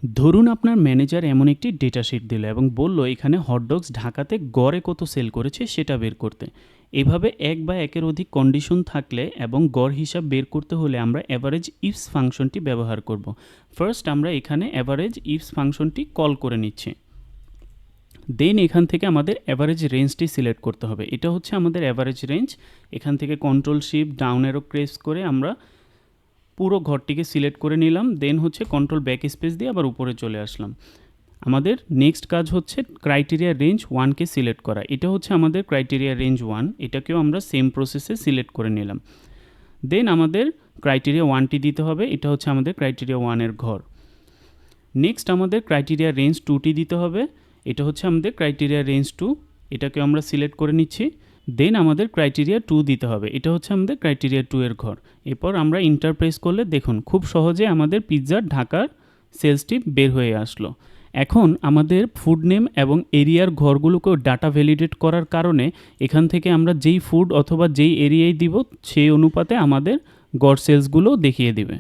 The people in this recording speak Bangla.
ধরুন আপনার ম্যানেজার এমন একটি ডেটা শিট দিল এবং বলল এখানে হটডগস ঢাকাতে গড়ে কত সেল করেছে সেটা বের করতে। এভাবে এক বা একের অধিক কন্ডিশন থাকলে এবং গড় হিসাব বের করতে হলে আমরা অ্যাভারেজ ইফস ফাংশনটি ব্যবহার করব। ফার্স্ট আমরা এখানে অ্যাভারেজ ইফস ফাংশনটি কল করে নিচ্ছি। দেন এখান থেকে আমাদের অ্যাভারেজ রেঞ্জটি সিলেক্ট করতে হবে। এটা হচ্ছে আমাদের অ্যাভারেজ রেঞ্জ। এখান থেকে control shift down arrow press করে আমরা পুরো ঘরটিকে সিলেক্ট করে নিলাম। দেন হচ্ছে কন্ট্রোল ব্যাক স্পেস দিয়ে আবার উপরে চলে আসলাম। আমাদের নেক্সট কাজ হচ্ছে ক্রাইটেরিয়া রেঞ্জ 1কে সিলেক্ট করা। এটা হচ্ছে আমাদের ক্রাইটেরিয়া রেঞ্জ 1, এটাকেও আমরা সেম প্রসেসে সিলেক্ট করে নিলাম। দেন আমাদের ক্রাইটেরিয়া 1টি দিতে হবে, এটা হচ্ছে আমাদের ক্রাইটেরিয়া 1-এর ঘর। নেক্সট আমাদের ক্রাইটেরিয়া রেঞ্জ 2টি দিতে হবে, এটা হচ্ছে আমাদের ক্রাইটেরিয়া রেঞ্জ 2, এটাকেও আমরা সিলেক্ট করে নিচ্ছি। দেন আমাদের ক্রাইটেরিয়া 2 দিতে হবে, এটা হচ্ছে আমাদের ক্রাইটেরিয়া 2-এর ঘর। এরপর আমরা ইন্টার প্রেস করলে দেখুন খুব সহজে আমাদের পিৎজার ঢাকার সেলসটি বের হয়ে আসলো। এখন আমাদের ফুড নেম এবং এরিয়ার ঘরগুলোকেও ডাটা ভ্যালিডেট করার কারণে এখান থেকে আমরা যেই ফুড অথবা যেই এরিয়ায় দিব সেই অনুপাতে আমাদের গড় সেলসগুলো দেখিয়ে দিবে।